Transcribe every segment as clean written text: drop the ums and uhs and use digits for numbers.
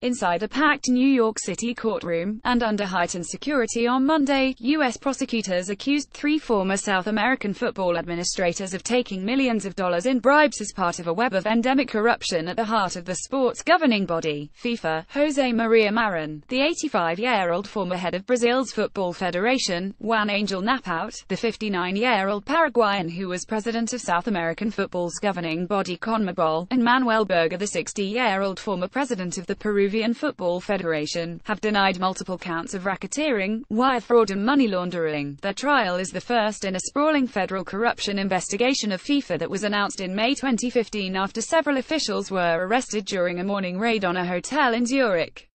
Inside a packed New York City courtroom, and under heightened security on Monday, U.S. prosecutors accused 3 former South American football administrators of taking millions of dollars in bribes as part of a web of endemic corruption at the heart of the sport's governing body, FIFA. José Maria Marin, the 85-year-old former head of Brazil's Football Federation, Juan Angel Napout, the 59-year-old Paraguayan who was president of South American football's governing body CONMEBOL, and Manuel Berger, the 60-year-old former president of the Peruvian Football Federation, have denied multiple counts of racketeering, wire fraud and money laundering. Their trial is the first in a sprawling federal corruption investigation of FIFA that was announced in May 2015 after several officials were arrested during a morning raid on a hotel in Zurich.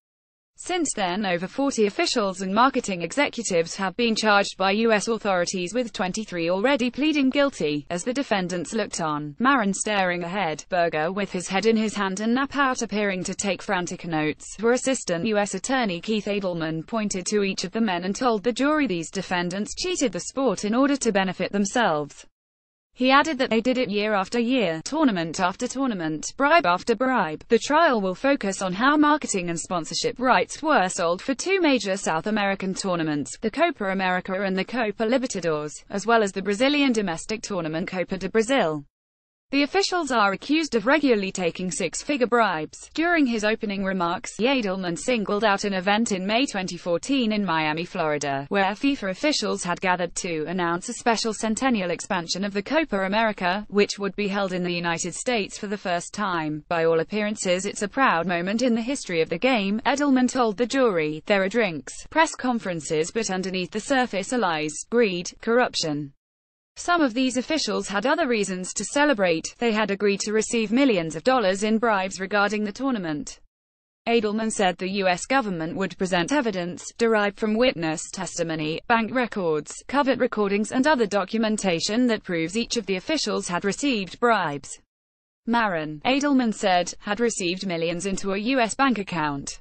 Since then, over 40 officials and marketing executives have been charged by U.S. authorities, with 23 already pleading guilty. As the defendants looked on, Marin staring ahead, Berger with his head in his hand and Napout appearing to take frantic notes, where Assistant U.S. Attorney Keith Edelman pointed to each of the men and told the jury these defendants cheated the sport in order to benefit themselves. He added that they did it year after year, tournament after tournament, bribe after bribe. The trial will focus on how marketing and sponsorship rights were sold for 2 major South American tournaments, the Copa America and the Copa Libertadores, as well as the Brazilian domestic tournament Copa do Brasil. The officials are accused of regularly taking 6-figure bribes. During his opening remarks, Edelman singled out an event in May 2014 in Miami, Florida, where FIFA officials had gathered to announce a special centennial expansion of the Copa America, which would be held in the United States for the first time. By all appearances, it's a proud moment in the history of the game, Edelman told the jury. There are drinks, press conferences, but underneath the surface are lies, greed, corruption. Some of these officials had other reasons to celebrate. They had agreed to receive millions of dollars in bribes regarding the tournament. Edelman said the U.S. government would present evidence, derived from witness testimony, bank records, covert recordings and other documentation that proves each of the officials had received bribes. Marin, Edelman said, had received millions into a U.S. bank account.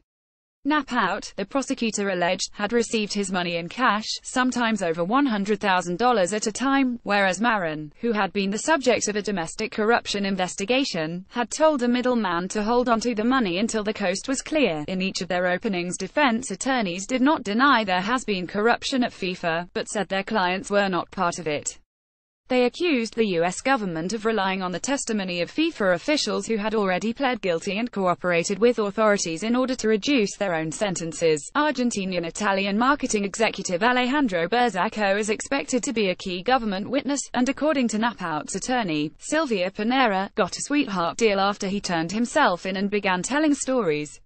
Napout, the prosecutor alleged, had received his money in cash, sometimes over $100,000 at a time, whereas Marin, who had been the subject of a domestic corruption investigation, had told a middleman to hold onto the money until the coast was clear. In each of their openings, defense attorneys did not deny there has been corruption at FIFA, but said their clients were not part of it. They accused the U.S. government of relying on the testimony of FIFA officials who had already pled guilty and cooperated with authorities in order to reduce their own sentences. Argentinian-Italian marketing executive Alejandro Berzacco is expected to be a key government witness, and according to Napout's attorney, Silvia Pinera, got a sweetheart deal after he turned himself in and began telling stories.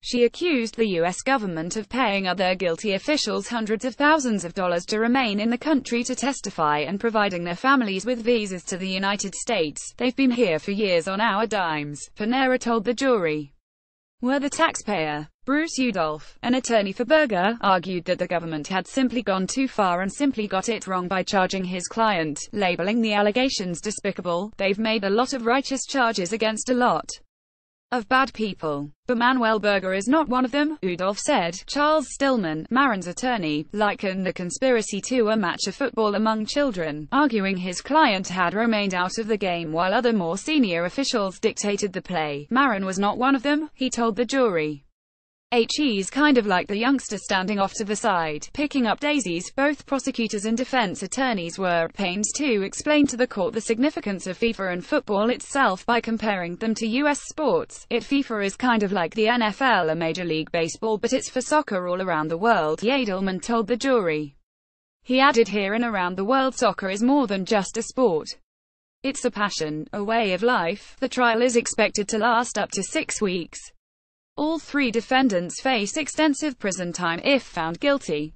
She accused the U.S. government of paying other guilty officials hundreds of thousands of dollars to remain in the country to testify and providing their families with visas to the United States. They've been here for years on our dimes, Pinera told the jury. Were the taxpayer. Bruce Udolph, an attorney for Berger, argued that the government had simply gone too far and simply got it wrong by charging his client, labeling the allegations despicable. They've made a lot of righteous charges against a lot of bad people, but Manuel Berger is not one of them, Udolph said. Charles Stillman, Marin's attorney, likened the conspiracy to a match of football among children, arguing his client had remained out of the game while other more senior officials dictated the play. Marin was not one of them, he told the jury. He's kind of like the youngster standing off to the side, picking up daisies. Both prosecutors and defense attorneys were at pains to explain to the court the significance of FIFA and football itself by comparing them to U.S. sports. FIFA is kind of like the NFL or Major League Baseball, but it's for soccer all around the world, Edelman told the jury. He added, here and around the world, soccer is more than just a sport. It's a passion, a way of life. The trial is expected to last up to 6 weeks. All 3 defendants face extensive prison time if found guilty.